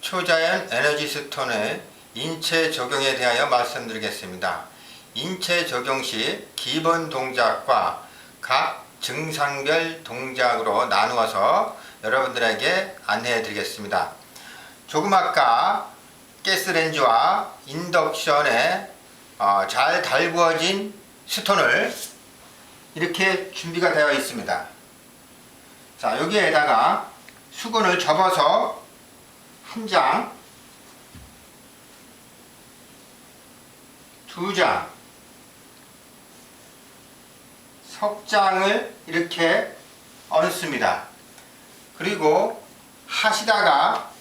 초자연 에너지 스톤의 인체 적용에 대하여 말씀드리겠습니다. 인체 적용 시 기본 동작과 각 증상별 동작으로 나누어서 여러분들에게 안내해 드리겠습니다. 조금 아까 가스렌지와 인덕션에 잘 달구어진 스톤을 이렇게 준비가 되어 있습니다. 자, 여기에다가 수건을 접어서 한 장, 두 장, 석 장을 이렇게 얹습니다. 그리고 하시다가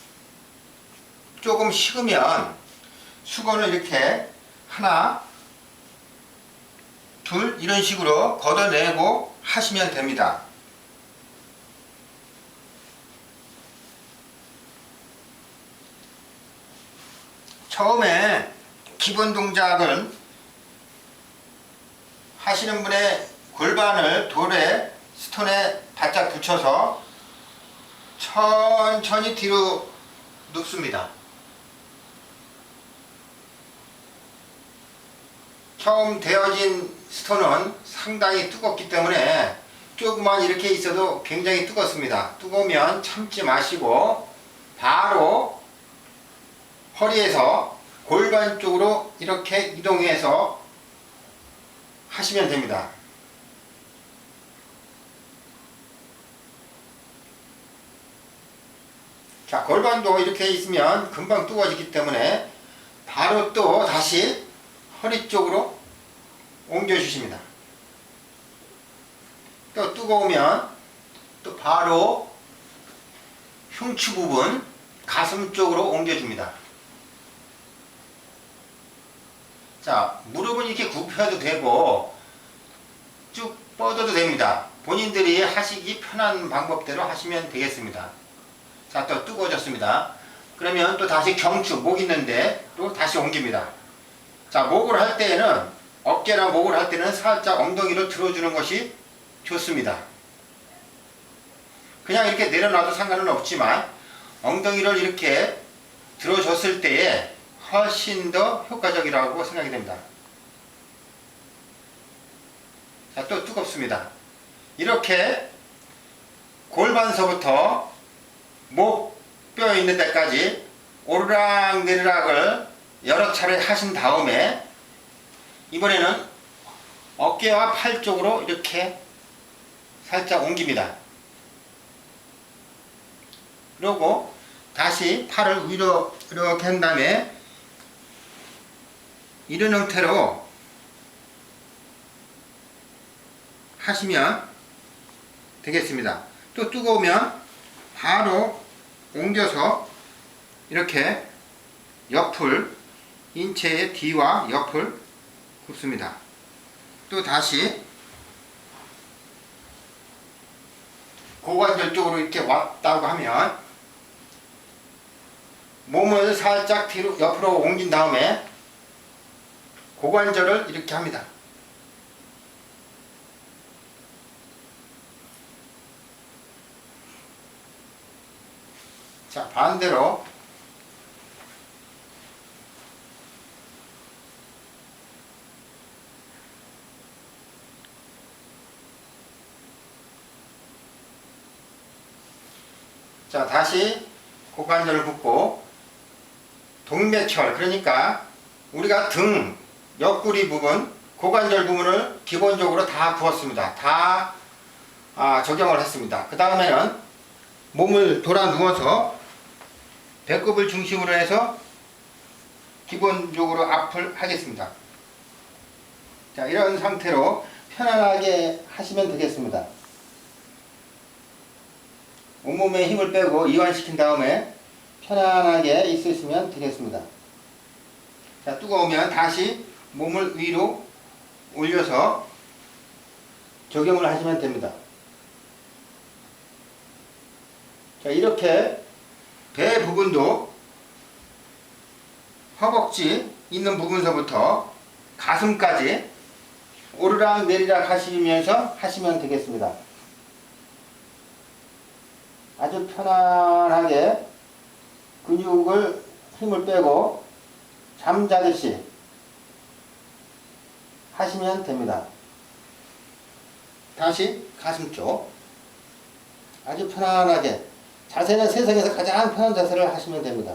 조금 식으면 수건을 이렇게 하나, 둘 이런 식으로 걷어내고 하시면 됩니다. 처음에 기본 동작은 하시는 분의 골반을 돌에 스톤에 바짝 붙여서 천천히 뒤로 눕습니다. 처음 되어진 스톤은 상당히 뜨겁기 때문에 조금만 이렇게 있어도 굉장히 뜨겁습니다. 뜨거우면 참지 마시고 바로 허리에서 골반 쪽으로 이렇게 이동해서 하시면 됩니다. 자, 골반도 이렇게 있으면 금방 뜨거워지기 때문에 바로 또 다시 허리 쪽으로 옮겨 주십니다. 또 뜨거우면 또 바로 흉추 부분 가슴 쪽으로 옮겨 줍니다. 자, 무릎은 이렇게 굽혀도 되고 쭉 뻗어도 됩니다. 본인들이 하시기 편한 방법대로 하시면 되겠습니다. 자, 또 뜨거워졌습니다. 그러면 또 다시 경추, 목 있는데 또 다시 옮깁니다. 자, 목을 할 때에는 어깨나 목을 할 때는 살짝 엉덩이를 들어주는 것이 좋습니다. 그냥 이렇게 내려놔도 상관은 없지만 엉덩이를 이렇게 들어줬을 때에 훨씬 더 효과적이라고 생각이 됩니다. 자, 또 뜨겁습니다. 이렇게 골반서부터 목뼈 있는 데까지 오르락 내리락을 여러 차례 하신 다음에 이번에는 어깨와 팔 쪽으로 이렇게 살짝 옮깁니다. 그리고 다시 팔을 위로 이렇게 한 다음에 이런 형태로 하시면 되겠습니다. 또 뜨거우면 바로 옮겨서 이렇게 옆을 인체의 뒤와 옆을 굽습니다. 또 다시 고관절 쪽으로 이렇게 왔다고 하면 몸을 살짝 뒤로 옆으로 옮긴 다음에 고관절을 이렇게 합니다. 자, 반대로 자, 다시 고관절을 굽고 동맥혈, 그러니까 우리가 등 옆구리 부분, 고관절 부분을 기본적으로 다 부었습니다. 다 적용을 했습니다. 그 다음에는 몸을 돌아 누워서 배꼽을 중심으로 해서 기본적으로 앞을 하겠습니다. 자, 이런 상태로 편안하게 하시면 되겠습니다. 온몸에 힘을 빼고 이완시킨 다음에 편안하게 있으시면 되겠습니다. 자, 뜨거우면 다시 몸을 위로 올려서 적용을 하시면 됩니다. 자, 이렇게 배 부분도 허벅지 있는 부분서부터 가슴까지 오르락 내리락 하시면서 하시면 되겠습니다. 아주 편안하게 근육을 힘을 빼고 잠자듯이 하시면 됩니다. 다시 가슴 쪽 아주 편안하게, 자세는 세상에서 가장 편한 자세를 하시면 됩니다.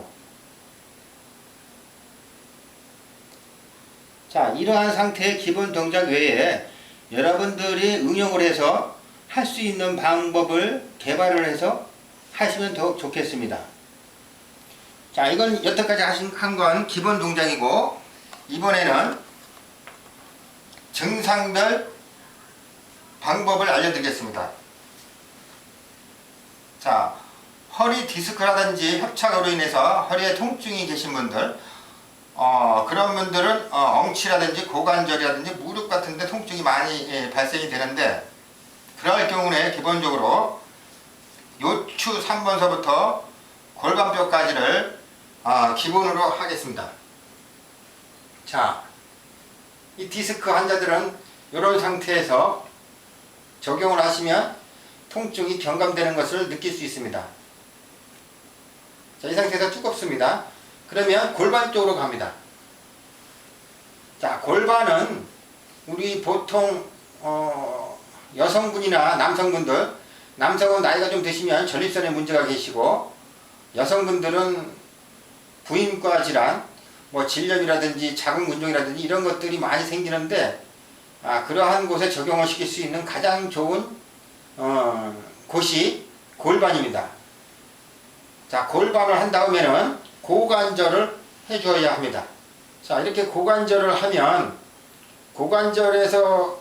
자, 이러한 상태의 기본 동작 외에 여러분들이 응용을 해서 할 수 있는 방법을 개발을 해서 하시면 더욱 좋겠습니다. 자, 이건 여태까지 한 건 기본 동작이고, 이번에는 증상별 방법을 알려드리겠습니다. 자, 허리 디스크라든지 협착으로 인해서 허리에 통증이 계신 분들, 그런 분들은 엉치라든지 고관절이라든지 무릎 같은 데 통증이 많이 발생이 되는데, 그럴 경우에 기본적으로 요추 3번서부터 골반뼈까지를 기본으로 하겠습니다. 자, 이 디스크 환자들은 이런 상태에서 적용을 하시면 통증이 경감되는 것을 느낄 수 있습니다. 자, 이 상태에서 두껍습니다. 그러면 골반 쪽으로 갑니다. 자, 골반은 우리 보통 여성분이나 남성분들, 남성은 나이가 좀 드시면 전립선에 문제가 계시고, 여성분들은 부인과 질환, 뭐 질염이라든지 자궁근종이라든지 이런 것들이 많이 생기는데, 그러한 곳에 적용을 시킬 수 있는 가장 좋은 곳이 골반입니다. 자, 골반을 한 다음에는 고관절을 해줘야 합니다. 자, 이렇게 고관절을 하면 고관절에서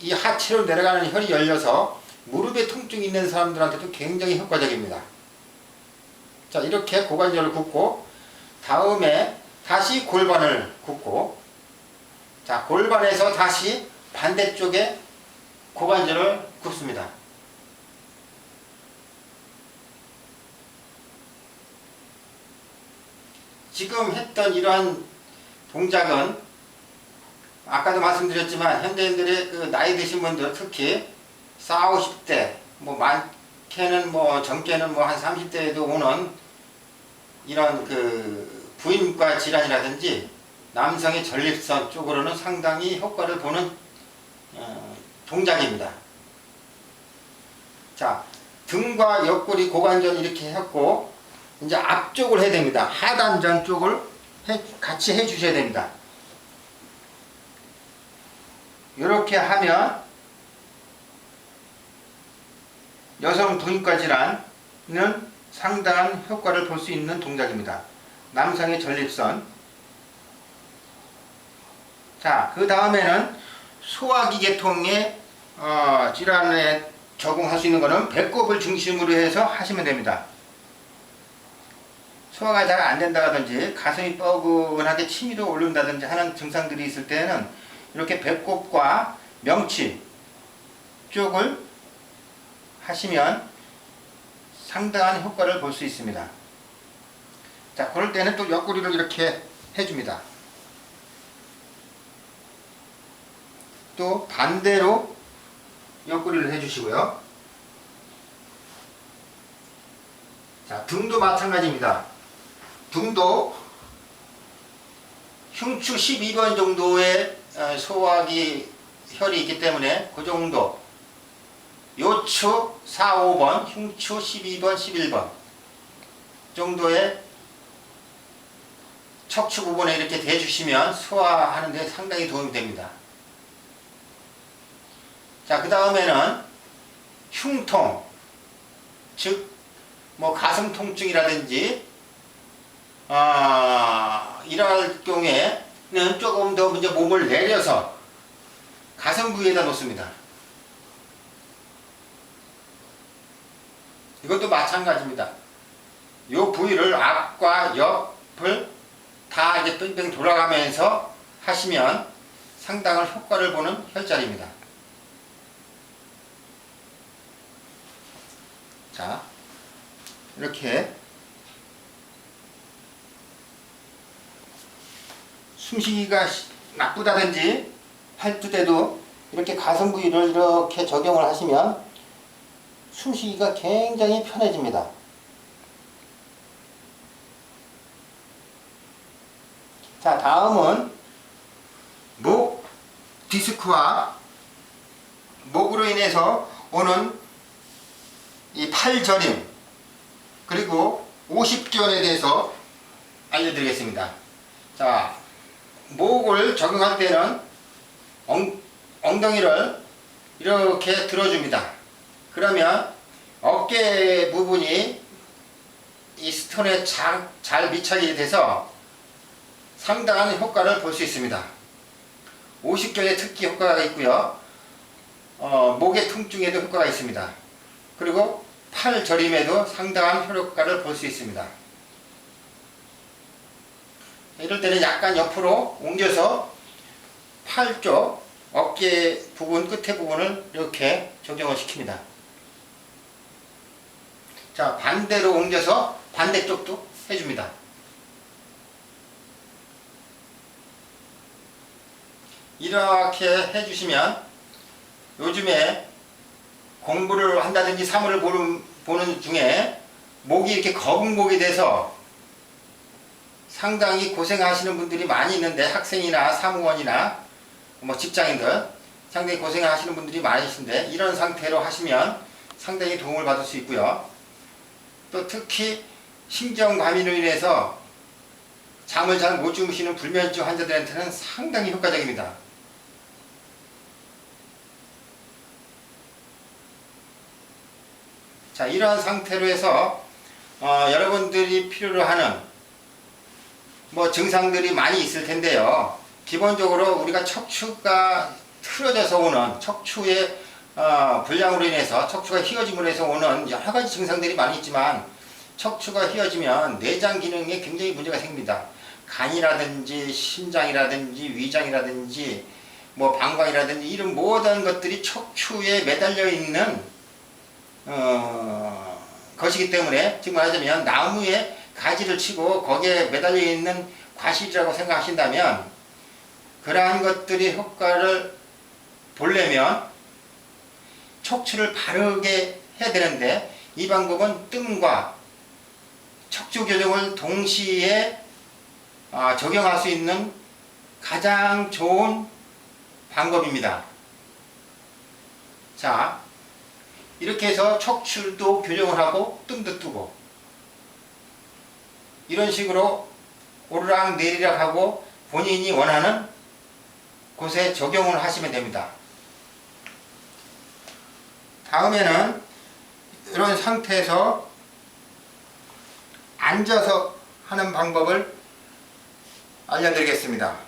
이 하체로 내려가는 혈이 열려서 무릎에 통증이 있는 사람들한테도 굉장히 효과적입니다. 자, 이렇게 고관절을 굽고 다음에 다시 골반을 굽고, 자, 골반에서 다시 반대쪽에 고관절을 굽습니다. 지금 했던 이러한 동작은 아까도 말씀드렸지만 현대인들의 그 나이 드신 분들, 특히 40, 50대, 뭐 많게는 젊게는 한 30대에도 오는 이런 그 부인과 질환이라든지 남성의 전립선 쪽으로는 상당히 효과를 보는 동작입니다. 자, 등과 옆구리, 고관절 이렇게 했고, 이제 앞쪽을 해야 됩니다. 하단전 쪽을 같이 해 주셔야 됩니다. 이렇게 하면 여성 부인과 질환은 상당한 효과를 볼 수 있는 동작입니다. 남성의 전립선. 자, 그 다음에는 소화기 계통의 질환에 적응할 수 있는 것은 배꼽을 중심으로 해서 하시면 됩니다. 소화가 잘 안 된다든지 가슴이 뻐근하게 치밀어 오른다든지 하는 증상들이 있을 때는 이렇게 배꼽과 명치 쪽을 하시면 상당한 효과를 볼 수 있습니다. 자, 그럴 때는 또 옆구리를 이렇게 해줍니다. 또 반대로 옆구리를 해주시고요. 자, 등도 마찬가지입니다. 등도 흉추 12번 정도의 소화기 혈이 있기 때문에 그 정도, 요추 4, 5번, 흉추 12번, 11번 정도의 척추 부분에 이렇게 대주시면 소화하는 데 상당히 도움이 됩니다. 자, 그 다음에는 흉통, 즉 가슴 통증이라든지 이럴 경우에는 조금 더 이제 몸을 내려서 가슴 부위에다 놓습니다. 이것도 마찬가지입니다. 이 부위를 앞과 옆을 다 이제 뺑뺑 돌아가면서 하시면 상당한 효과를 보는 혈자리입니다. 자, 이렇게 숨쉬기가 나쁘다든지 할 때도 이렇게 가슴 부위를 이렇게 적용을 하시면 숨쉬기가 굉장히 편해집니다. 자, 다음은 목 디스크와 목으로 인해서 오는 이 팔저림 그리고 오십견에 대해서 알려드리겠습니다. 자, 목을 적용할 때는 엉덩이를 이렇게 들어줍니다. 그러면 어깨 부분이 이 스톤에 잘 밀착이 돼서 상당한 효과를 볼 수 있습니다. 오십견에 특히 효과가 있고요. 목의 통증에도 효과가 있습니다. 그리고 팔 저림에도 상당한 효과를 볼 수 있습니다. 이럴 때는 약간 옆으로 옮겨서 팔 쪽 어깨 부분 끝에 부분을 이렇게 적용을 시킵니다. 자, 반대로 옮겨서 반대쪽도 해줍니다. 이렇게 해주시면 요즘에 공부를 한다든지 사물을 보는 중에 목이 이렇게 거북목이 돼서 상당히 고생하시는 분들이 많이 있는데, 학생이나 사무원이나 뭐 직장인들 상당히 고생하시는 분들이 많으신데, 이런 상태로 하시면 상당히 도움을 받을 수 있고요. 또 특히 신경과민으로 인해서 잠을 잘 못 주무시는 불면증 환자들한테는 상당히 효과적입니다. 자, 이러한 상태로 해서 여러분들이 필요로 하는 뭐 증상들이 많이 있을 텐데요. 기본적으로 우리가 척추가 틀어져서 오는 척추의 불량으로 인해서, 척추가 휘어짐으로 해서 오는 여러 가지 증상들이 많이 있지만, 척추가 휘어지면 내장 기능에 굉장히 문제가 생깁니다. 간이라든지 심장이라든지 위장이라든지 뭐 방광이라든지 이런 모든 것들이 척추에 매달려 있는 것이기 때문에, 지금 말하자면 나무에 가지를 치고 거기에 매달려 있는 과실이라고 생각하신다면, 그러한 것들이 효과를 보려면 척추를 바르게 해야 되는데, 이 방법은 뜸과 척추 교정을 동시에 적용할 수 있는 가장 좋은 방법입니다. 자, 이렇게 해서 척추도 교정을 하고 뜸도 뜨고, 이런 식으로 오르락 내리락 하고 본인이 원하는 곳에 적용을 하시면 됩니다. 다음에는 이런 상태에서 앉아서 하는 방법을 알려드리겠습니다.